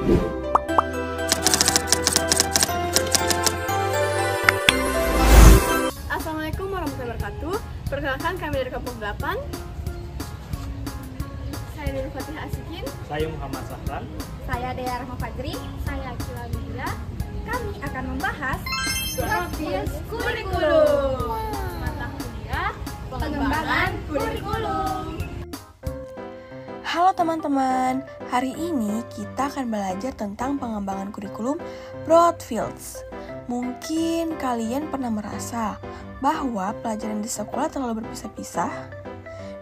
Assalamualaikum warahmatullahi wabarakatuh. Perkenalkan kami dari kelompok 8. Saya Nur Fatih Asikin. Saya Muhammad Sahran. Saya Dea Rahma Fajri. Saya Akila Bidya. Kami akan membahas Profil Kurikulum. Mata kuliah pengembangan kurikulum. Halo teman-teman, hari ini kita akan belajar tentang pengembangan kurikulum Broadfields. Mungkin kalian pernah merasa bahwa pelajaran di sekolah terlalu berpisah-pisah.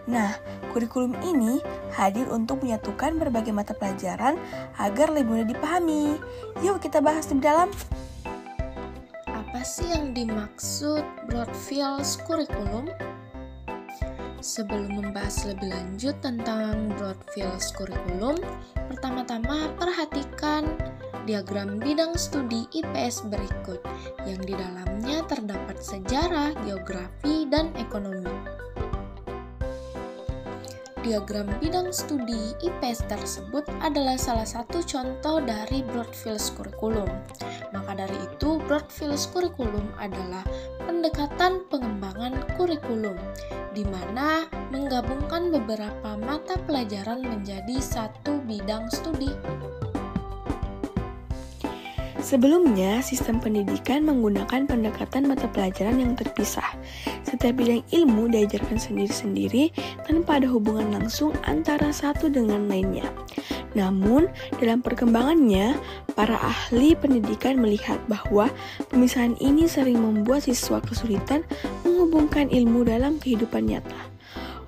Nah, kurikulum ini hadir untuk menyatukan berbagai mata pelajaran agar lebih mudah dipahami. Yuk kita bahas lebih dalam. Apa sih yang dimaksud Broadfields Kurikulum? Sebelum membahas lebih lanjut tentang Broadfields Kurikulum, pertama-tama perhatikan diagram bidang studi IPS berikut, yang di dalamnya terdapat sejarah, geografi, dan ekonomi. Diagram bidang studi IPS tersebut adalah salah satu contoh dari Broadfields Kurikulum. Maka dari itu, Broadfields Kurikulum adalah pendekatan pengembangan kurikulum, di mana menggabungkan beberapa mata pelajaran menjadi satu bidang studi. Sebelumnya, sistem pendidikan menggunakan pendekatan mata pelajaran yang terpisah. Setiap bidang ilmu diajarkan sendiri-sendiri tanpa ada hubungan langsung antara satu dengan lainnya. Namun, dalam perkembangannya, para ahli pendidikan melihat bahwa pemisahan ini sering membuat siswa kesulitan menghubungkan ilmu dalam kehidupan nyata.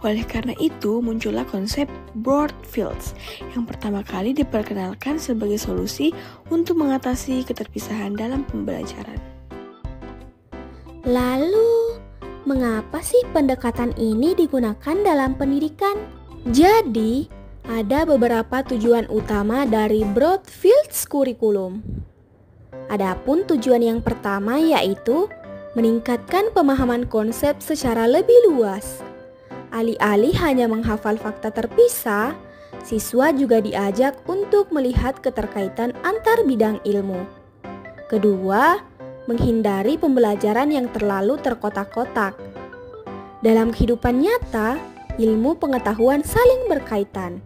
Oleh karena itu, muncullah konsep Broadfields yang pertama kali diperkenalkan sebagai solusi untuk mengatasi keterpisahan dalam pembelajaran. Lalu, mengapa sih pendekatan ini digunakan dalam pendidikan? Jadi, ada beberapa tujuan utama dari Broadfields Kurikulum. Adapun tujuan yang pertama yaitu meningkatkan pemahaman konsep secara lebih luas. Alih-alih hanya menghafal fakta terpisah, siswa juga diajak untuk melihat keterkaitan antar bidang ilmu. Kedua, menghindari pembelajaran yang terlalu terkotak-kotak. Dalam kehidupan nyata, ilmu pengetahuan saling berkaitan.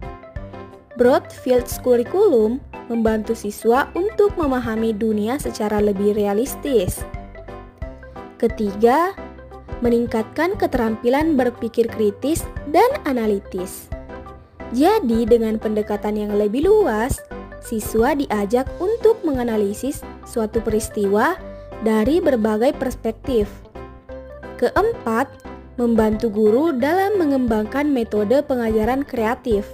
Broadfields Kurikulum membantu siswa untuk memahami dunia secara lebih realistis. Ketiga, meningkatkan keterampilan berpikir kritis dan analitis. Jadi, dengan pendekatan yang lebih luas, siswa diajak untuk menganalisis suatu peristiwa dari berbagai perspektif. Keempat, membantu guru dalam mengembangkan metode pengajaran kreatif,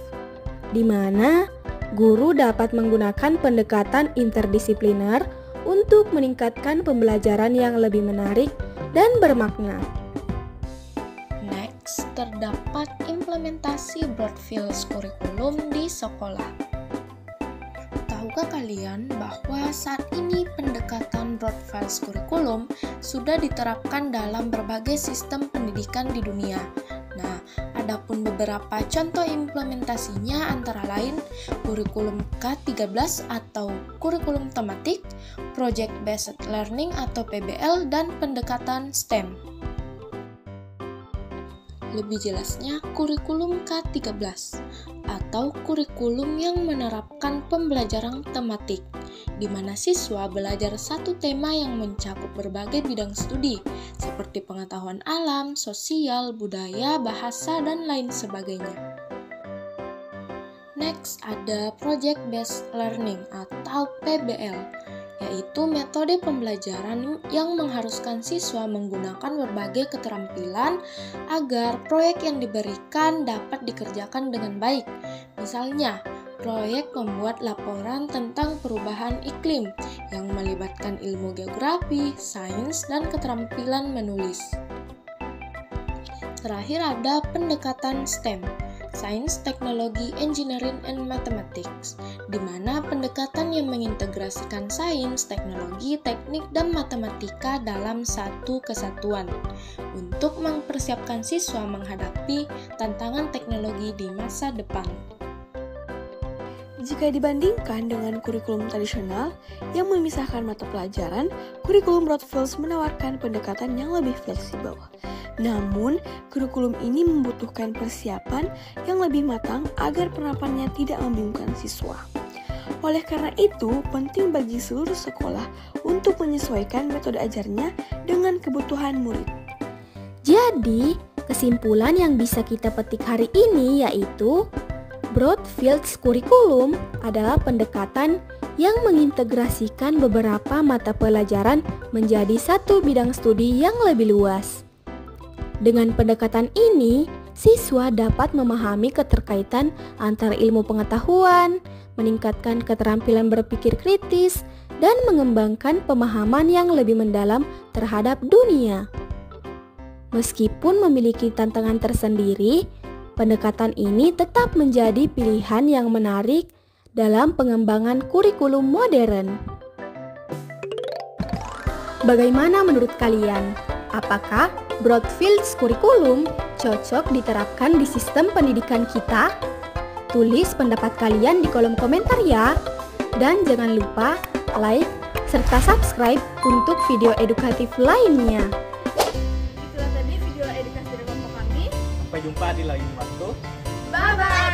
di mana guru dapat menggunakan pendekatan interdisipliner untuk meningkatkan pembelajaran yang lebih menarik dan bermakna. Next, terdapat implementasi Broadfields Kurikulum di sekolah. Tahukah kalian bahwa saat ini pendekatan Broadfields Kurikulum sudah diterapkan dalam berbagai sistem pendidikan di dunia? Nah, adapun beberapa contoh implementasinya antara lain kurikulum K13 atau kurikulum tematik, Project Based Learning atau PBL, dan pendekatan STEM. Lebih jelasnya, kurikulum K13 atau kurikulum yang menerapkan pembelajaran tematik, di mana siswa belajar satu tema yang mencakup berbagai bidang studi, seperti pengetahuan alam, sosial, budaya, bahasa, dan lain sebagainya. Next, ada Project Based Learning atau PBL, yaitu metode pembelajaran yang mengharuskan siswa menggunakan berbagai keterampilan agar proyek yang diberikan dapat dikerjakan dengan baik. Misalnya, proyek membuat laporan tentang perubahan iklim yang melibatkan ilmu geografi, sains, dan keterampilan menulis. Terakhir ada pendekatan STEM, Science, Technology, Engineering, and Mathematics, di mana pendekatan yang mengintegrasikan sains, teknologi, teknik, dan matematika dalam satu kesatuan untuk mempersiapkan siswa menghadapi tantangan teknologi di masa depan. Jika dibandingkan dengan kurikulum tradisional yang memisahkan mata pelajaran, kurikulum Broadfields menawarkan pendekatan yang lebih fleksibel. Namun, kurikulum ini membutuhkan persiapan yang lebih matang agar penerapannya tidak membingungkan siswa. Oleh karena itu, penting bagi seluruh sekolah untuk menyesuaikan metode ajarnya dengan kebutuhan murid. Jadi, kesimpulan yang bisa kita petik hari ini yaitu Broadfields Curriculum adalah pendekatan yang mengintegrasikan beberapa mata pelajaran menjadi satu bidang studi yang lebih luas. Dengan pendekatan ini, siswa dapat memahami keterkaitan antara ilmu pengetahuan, meningkatkan keterampilan berpikir kritis, dan mengembangkan pemahaman yang lebih mendalam terhadap dunia. Meskipun memiliki tantangan tersendiri, pendekatan ini tetap menjadi pilihan yang menarik dalam pengembangan kurikulum modern. Bagaimana menurut kalian? Apakah Broadfields Curriculum cocok diterapkan di sistem pendidikan kita? Tulis pendapat kalian di kolom komentar ya. Dan jangan lupa like serta subscribe untuk video edukatif lainnya. Itulah tadi video edukasi dari kelompok kami. Sampai jumpa di lain waktu. Bye-bye!